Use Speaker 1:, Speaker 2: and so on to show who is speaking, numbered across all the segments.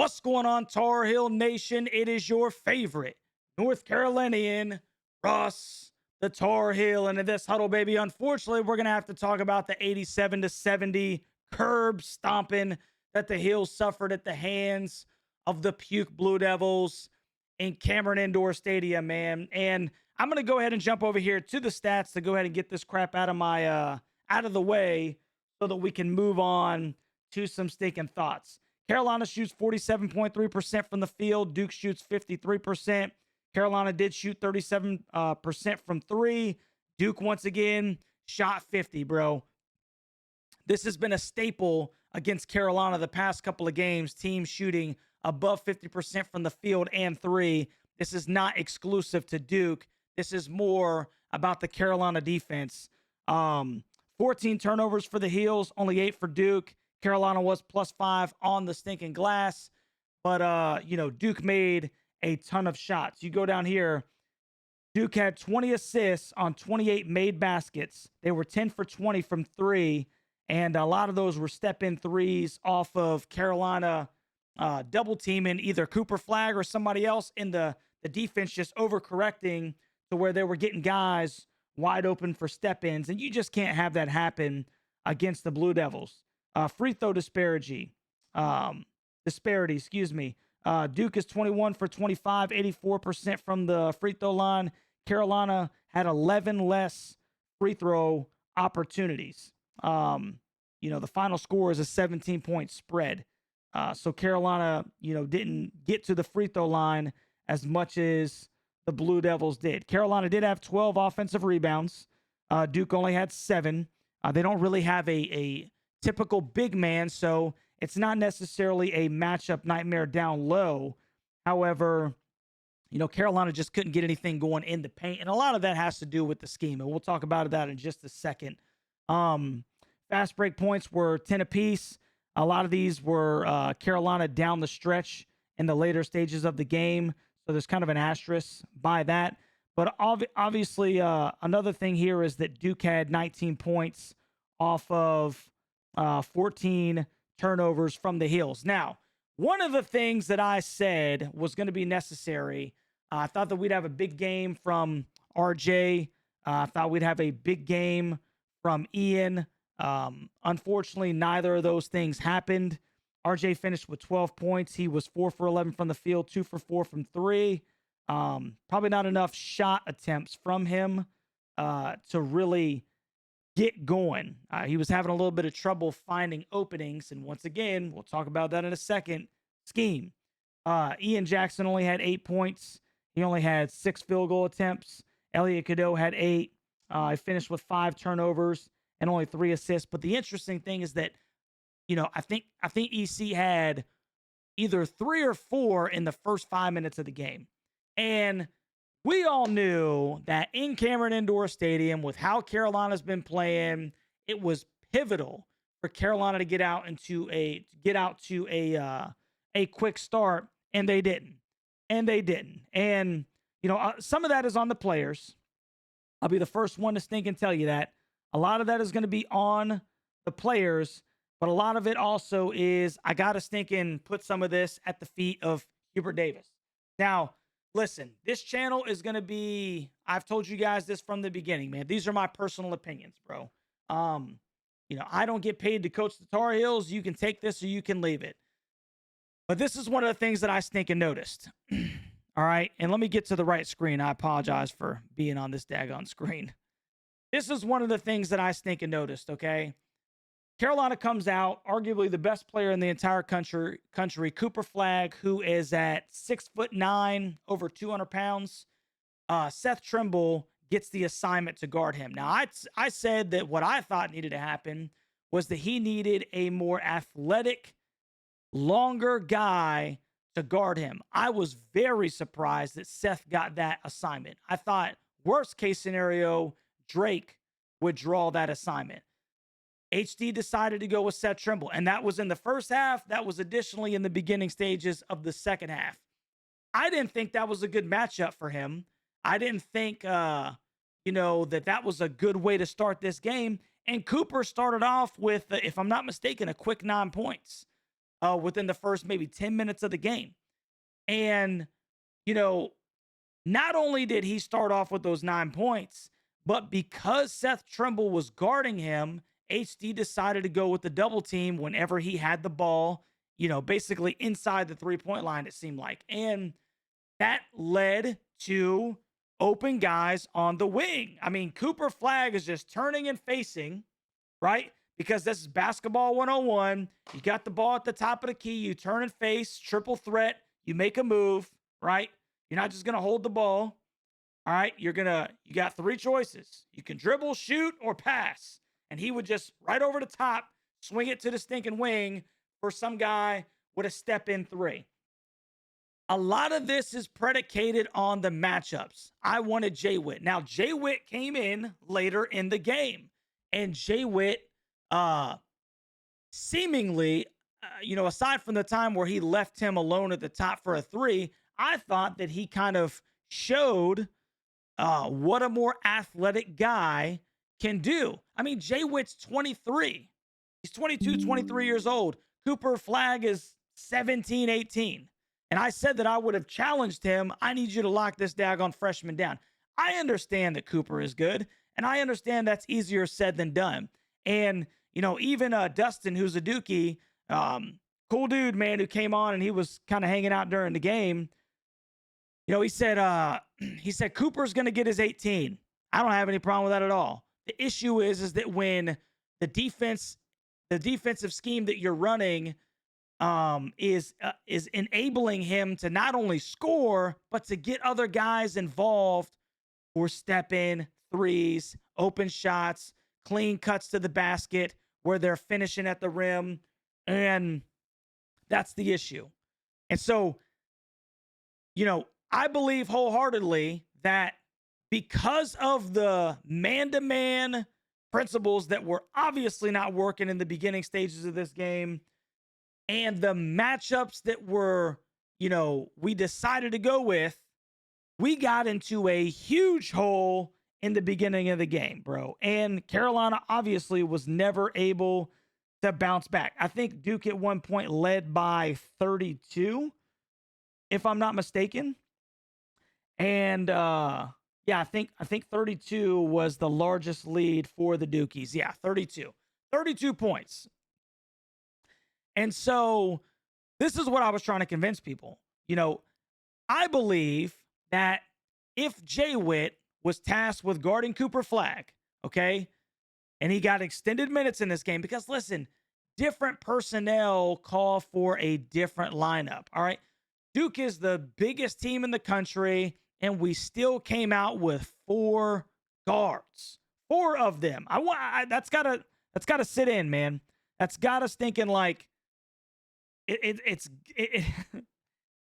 Speaker 1: What's going on, Tar Heel Nation? It is your favorite North Carolinian, Russ, the Tar Heel. And in this huddle, baby, unfortunately, we're going to have to talk about the 87-70 curb stomping that the Heels suffered at the hands of the Puke Blue Devils in Cameron Indoor Stadium, man. And I'm going to go ahead and jump over here to the stats to go ahead and get this crap out of my out of the way so that we can move on to some stinking thoughts. Carolina shoots 47.3% from the field. Duke shoots 53%. Carolina did shoot 37% from three. Duke, once again, shot 50, bro. This has been a staple against Carolina the past couple of games, teams shooting above 50% from the field and three. This is not exclusive to Duke. This is more about the Carolina defense. 14 turnovers for the Heels, only 8 for Duke. Carolina was +5 on the stinking glass, but Duke made a ton of shots. You go down here, Duke had 20 assists on 28 made baskets. They were 10 for 20 from three, and a lot of those were step-in threes off of Carolina double teaming either Cooper Flagg or somebody else in the defense, just overcorrecting to where they were getting guys wide open for step-ins, and you just can't have that happen against the Blue Devils. Free throw disparity, excuse me. Duke is 21 for 25, 84% from the free throw line. Carolina had 11 less free throw opportunities. The final score is a 17-point spread. So Carolina, didn't get to the free throw line as much as the Blue Devils did. Carolina did have 12 offensive rebounds. Duke only had 7. They don't really have a typical big man, so it's not necessarily a matchup nightmare down low. However, Carolina just couldn't get anything going in the paint, and a lot of that has to do with the scheme, and we'll talk about that in just a second. Fast break points were 10 apiece. A lot of these were Carolina down the stretch in the later stages of the game, so there's kind of an asterisk by that. But obviously, another thing here is that Duke had 19 points off of 14 turnovers from the Heels. Now, one of the things that I said was going to be necessary, I thought that we'd have a big game from RJ. I thought we'd have a big game from Ian. Unfortunately, neither of those things happened. RJ finished with 12 points. He was 4 for 11 from the field, 2 for 4 from three. Probably not enough shot attempts from him to really get going. He was having a little bit of trouble finding openings. And once again, we'll talk about that in a second. Scheme. Ian Jackson only had 8 points. He only had 6 field goal attempts. Elliot Cadeau had 8. He finished with 5 turnovers and only 3 assists. But the interesting thing is that, I think EC had either 3 or 4 in the first 5 minutes of the game. And we all knew that in Cameron Indoor Stadium, with how Carolina's been playing, it was pivotal for Carolina to get out to a quick start, and they didn't. And some of that is on the players. I'll be the first one to stink and tell you that. A lot of that is going to be on the players, but a lot of it also is I got to stink and put some of this at the feet of Hubert Davis. Now, listen, this channel is going to be, I've told you guys this from the beginning, man. These are my personal opinions, bro. I don't get paid to coach the Tar Heels. You can take this or you can leave it. But this is one of the things that I stink and noticed. All right. And let me get to the right screen. I apologize for being on this daggone screen. This is one of the things that I stink and noticed. Okay. Carolina comes out, arguably the best player in the entire country, Cooper Flagg, who is at 6'9", over 200 pounds. Seth Trimble gets the assignment to guard him. Now, I said that what I thought needed to happen was that he needed a more athletic, longer guy to guard him. I was very surprised that Seth got that assignment. I thought, worst case scenario, Drake would draw that assignment. HD decided to go with Seth Trimble, and that was in the first half. That was additionally in the beginning stages of the second half. I didn't think that was a good matchup for him. I didn't think, that was a good way to start this game. And Cooper started off with, if I'm not mistaken, a quick 9 points. within the first maybe 10 minutes of the game. And, you know, not only did he start off with those 9 points, but because Seth Trimble was guarding him, HD decided to go with the double team whenever he had the ball, basically inside the 3-point line, it seemed like. And that led to open guys on the wing. I mean, Cooper Flagg is just turning and facing, right? Because this is basketball 101. You got the ball at the top of the key. You turn and face, triple threat. You make a move, right? You're not just going to hold the ball. All right. You got 3 choices. You can dribble, shoot, or pass. And he would just right over the top, swing it to the stinking wing for some guy with a step in 3. A lot of this is predicated on the matchups. I wanted Jay Witt. Now, Jay Witt came in later in the game, and Jay Witt, seemingly, aside from the time where he left him alone at the top for a 3, I thought that he kind of showed what a more athletic guy can do. I mean, Jay Witt's 23. He's 22, 23 years old. Cooper Flagg is 17, 18. And I said that I would have challenged him. I need you to lock this daggone freshman down. I understand that Cooper is good, and I understand that's easier said than done. And, even Dustin, who's a Dookie, cool dude, man, who came on and he was kind of hanging out during the game. He said Cooper's going to get his 18. I don't have any problem with that at all. The issue is that when the defensive scheme that you're running is enabling him to not only score, but to get other guys involved for step in threes, open shots, clean cuts to the basket where they're finishing at the rim. And that's the issue. And so, I believe wholeheartedly that because of the man-to-man principles that were obviously not working in the beginning stages of this game, and the matchups that we decided to go with, we got into a huge hole in the beginning of the game, bro. And Carolina obviously was never able to bounce back. I think Duke at one point led by 32, if I'm not mistaken. And I think 32 was the largest lead for the Dukies. Yeah, 32 points. And so this is what I was trying to convince people. I believe that if Jay Witt was tasked with guarding Cooper Flagg, okay, and he got extended minutes in this game, because listen, different personnel call for a different lineup. All right. Duke is the biggest team in the country, and we still came out with 4 guards, 4 of them. That's gotta sit in, man. That's gotta thinking like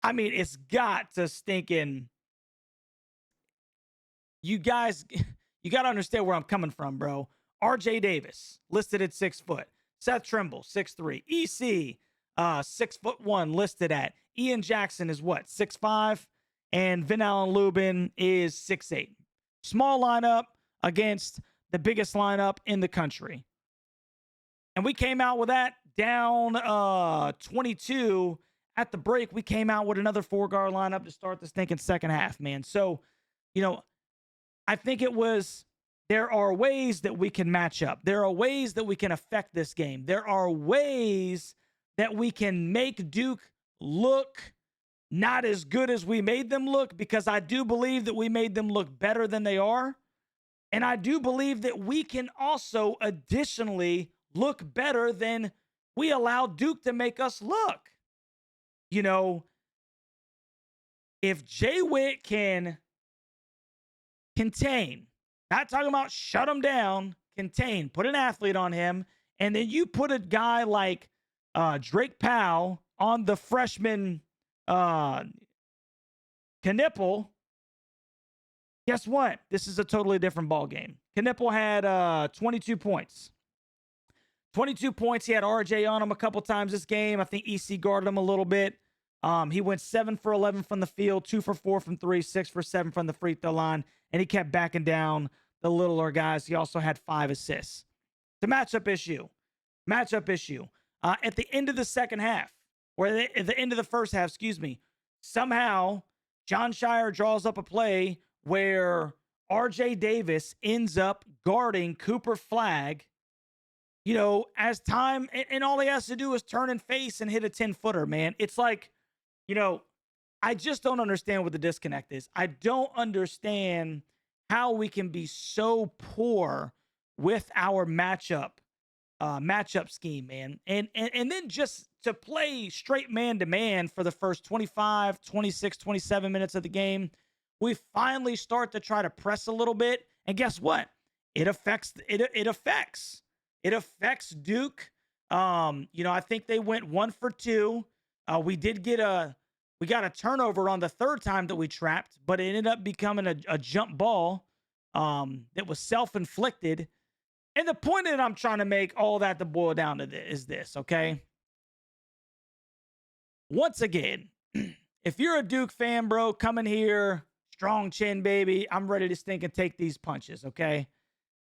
Speaker 1: I mean, it's got to stink in. You guys, you got to understand where I'm coming from, bro. RJ Davis listed at 6 foot. Seth Trimble, 6'3". EC, 6'1", listed at. Ian Jackson is what, 6'5", and Vin Allen Lubin is 6'8". Small lineup against the biggest lineup in the country. And we came out with that down 22 at the break. We came out with another 4-guard lineup to start the stinking second half, man. So, I think there are ways that we can match up. There are ways that we can affect this game. There are ways that we can make Duke look not as good as we made them look, because I do believe that we made them look better than they are. And I do believe that we can also additionally look better than we allow Duke to make us look. If Jay Witt can contain, not talking about shut him down, contain, put an athlete on him, and then you put a guy like Drake Powell on the freshman Knipple, guess what? This is a totally different ball game. Knipple had 22 points. 22 points. He had RJ on him a couple times this game. I think EC guarded him a little bit. He went 7 for 11 from the field, 2 for 4 from 3, 6 for 7 from the free throw line, and he kept backing down the littler guys. He also had 5 assists. The matchup issue. At the end of the second half, or at the end of the first half, excuse me, somehow Jon Scheyer draws up a play where RJ Davis ends up guarding Cooper Flagg, as time, and all he has to do is turn and face and hit a 10-footer, man. It's like, you know, I just don't understand what the disconnect is. I don't understand how we can be so poor with our matchup scheme, man. And then just to play straight man to man for the first 25, 26, 27 minutes of the game, we finally start to try to press a little bit. And guess what? It affects Duke. I think they went 1 for 2. We got a turnover on the third time that we trapped, but it ended up becoming a jump ball that was self-inflicted. And the point that I'm trying to make, all that to boil down to is this, okay? Once again, if you're a Duke fan, bro, come in here, strong chin, baby. I'm ready to stink and take these punches, okay?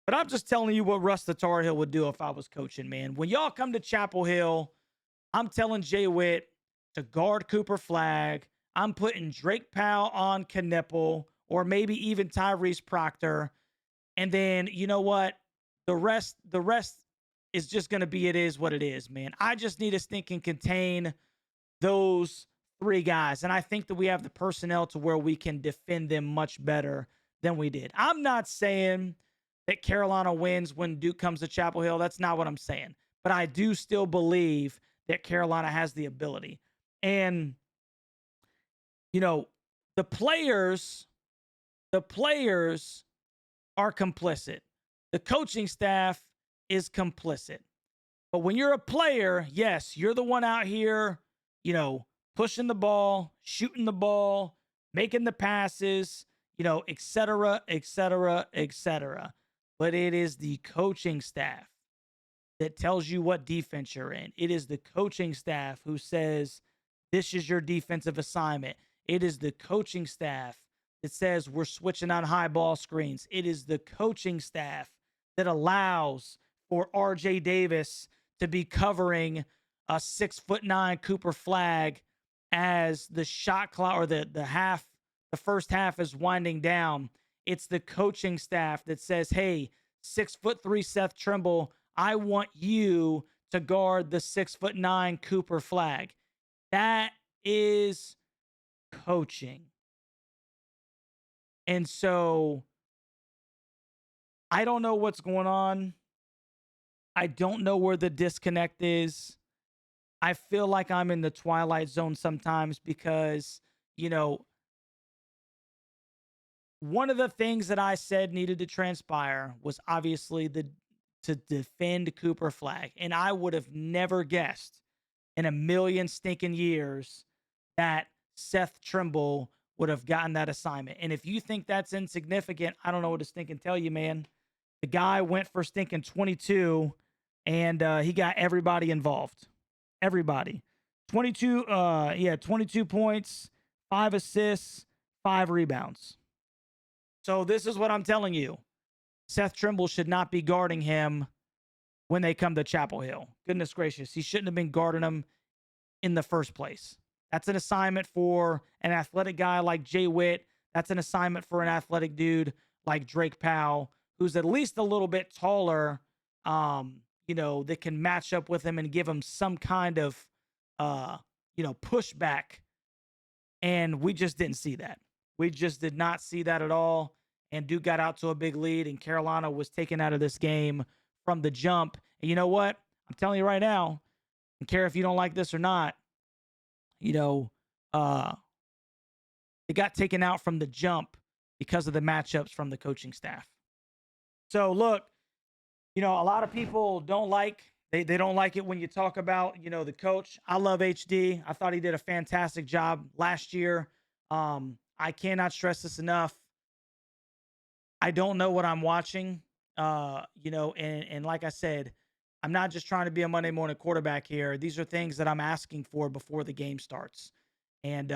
Speaker 1: But I'm just telling you what Russ the Tar Heel would do if I was coaching, man. When y'all come to Chapel Hill, I'm telling Jay Witt to guard Cooper Flagg. I'm putting Drake Powell on Knipple, or maybe even Tyrese Proctor. And then, you know what? The rest is just going to be, it is what it is, man. I just need to stink and contain those 3 guys. And I think that we have the personnel to where we can defend them much better than we did. I'm not saying that Carolina wins when Duke comes to Chapel Hill. That's not what I'm saying. But I do still believe that Carolina has the ability. And, the players are complicit. The coaching staff is complicit. But when you're a player, yes, you're the one out here, pushing the ball, shooting the ball, making the passes, et cetera, et cetera, et cetera. But it is the coaching staff that tells you what defense you're in. It is the coaching staff who says, this is your defensive assignment. It is the coaching staff that says we're switching on high ball screens. It is the coaching staff that allows for RJ Davis to be covering a 6'9" Cooper Flagg as the shot clock, or the first half is winding down. It's the coaching staff that says, hey, 6'3" Seth Trimble, I want you to guard the 6'9" Cooper Flagg. That is coaching. And so I don't know what's going on. I don't know where the disconnect is. I feel like I'm in the twilight zone sometimes because, one of the things that I said needed to transpire was obviously to defend Cooper Flagg. And I would have never guessed in a million stinking years that Seth Trimble would have gotten that assignment. And if you think that's insignificant, I don't know what to stinking tell you, man. The guy went for stinking 22, and he got everybody involved. Everybody. 22 points, 5 assists, 5 rebounds. So this is what I'm telling you. Seth Trimble should not be guarding him when they come to Chapel Hill. Goodness gracious. He shouldn't have been guarding him in the first place. That's an assignment for an athletic guy like Jay Witt. That's an assignment for an athletic dude like Drake Powell, who's at least a little bit taller, that can match up with him and give him some kind of, pushback. And we just didn't see that. We just did not see that at all. And Duke got out to a big lead, and Carolina was taken out of this game from the jump. And you know what? I'm telling you right now, I don't care if you don't like this or not, they got taken out from the jump because of the matchups from the coaching staff. So look, a lot of people don't like, they don't like it when you talk about, the coach. I love HD. I thought he did a fantastic job last year. I cannot stress this enough. I don't know what I'm watching, and like I said, I'm not just trying to be a Monday morning quarterback here. These are things that I'm asking for before the game starts. And,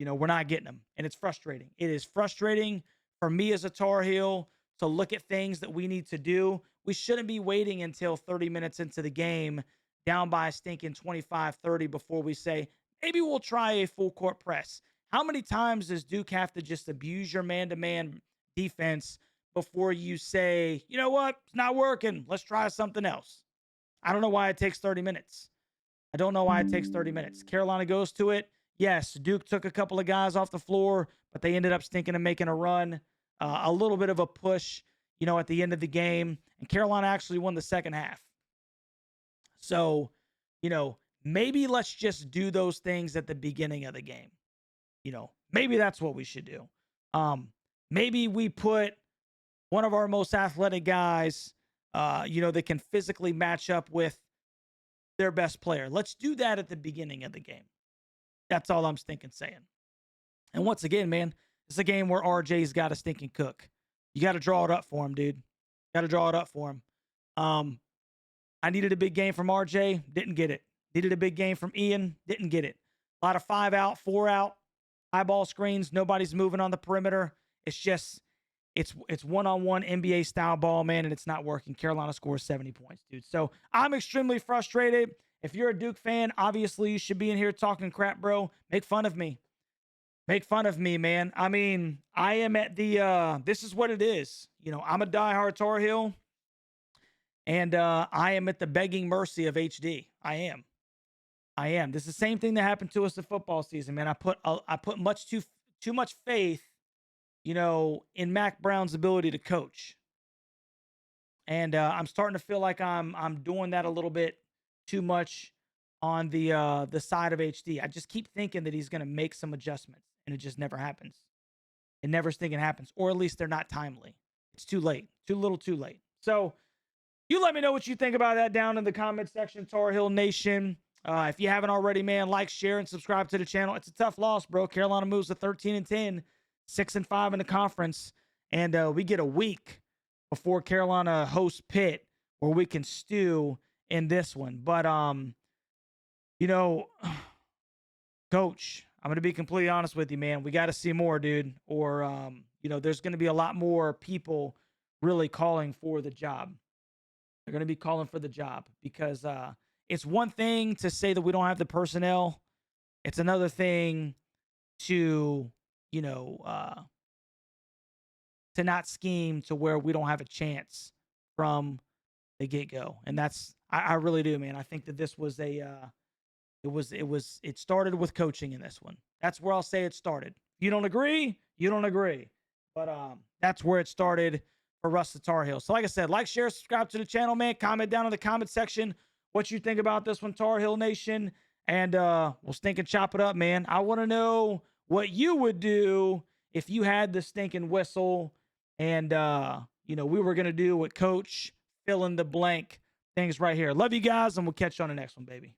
Speaker 1: we're not getting them. And it's frustrating. It is frustrating for me as a Tar Heel to look at things that we need to do. We shouldn't be waiting until 30 minutes into the game down by a stinking 25-30 before we say, maybe we'll try a full court press. How many times does Duke have to just abuse your man-to-man defense before you say, you know what, it's not working, let's try something else? I don't know why it takes 30 minutes. I don't know why it takes 30 minutes. Carolina goes to it. Yes, Duke took a couple of guys off the floor, but they ended up stinking and making a run, a little bit of a push, at the end of the game. And Carolina actually won the second half. So, maybe let's just do those things at the beginning of the game. Maybe that's what we should do. Maybe we put one of our most athletic guys, that can physically match up with their best player. Let's do that at the beginning of the game. That's all I'm saying. And once again, man, it's a game where RJ's got to stinking cook. You got to draw it up for him, dude. Got to draw it up for him. I needed a big game from RJ. Didn't get it. Needed a big game from Ian. Didn't get it. A lot of 5 out, 4 out, high ball screens. Nobody's moving on the perimeter. It's just, it's one-on-one NBA style ball, man, and it's not working. Carolina scores 70 points, dude. So I'm extremely frustrated. If you're a Duke fan, obviously you should be in here talking crap, bro. Make fun of me. Make fun of me, man. I mean, I am at the, this is what it is. I'm a diehard Tar Heel, and I am at the begging mercy of HD. I am. This is the same thing that happened to us the football season, man. I put much too much faith, in Mac Brown's ability to coach. And I'm starting to feel like I'm doing that a little bit too much on the side of HD. I just keep thinking that he's going to make some adjustments, and it just never happens. It never stinking happens, or at least they're not timely. It's too late, too little, too late. So you let me know what you think about that down in the comment section, Tar Heel Nation. If you haven't already, man, like, share, and subscribe to the channel. It's a tough loss, bro. Carolina moves to 13-10, 6-5 in the conference, and we get a week before Carolina hosts Pitt, where we can stew in this one. But Coach, I'm going to be completely honest with you, man. We got to see more, dude. Or, there's going to be a lot more people really calling for the job. They're going to be calling for the job because it's one thing to say that we don't have the personnel. It's another thing to, to not scheme to where we don't have a chance from the get-go. And that's, I really do, man. I think that this was it started with coaching in this one. That's where I'll say it started. You don't agree? You don't agree. But that's where it started for Russ the Tar Heel. So like I said, like, share, subscribe to the channel, man. Comment down in the comment section what you think about this one, Tar Heel Nation. And we'll stinking chop it up, man. I want to know what you would do if you had the stinking whistle and, we were going to do what Coach fill in the blank things right here. Love you guys, and we'll catch you on the next one, baby.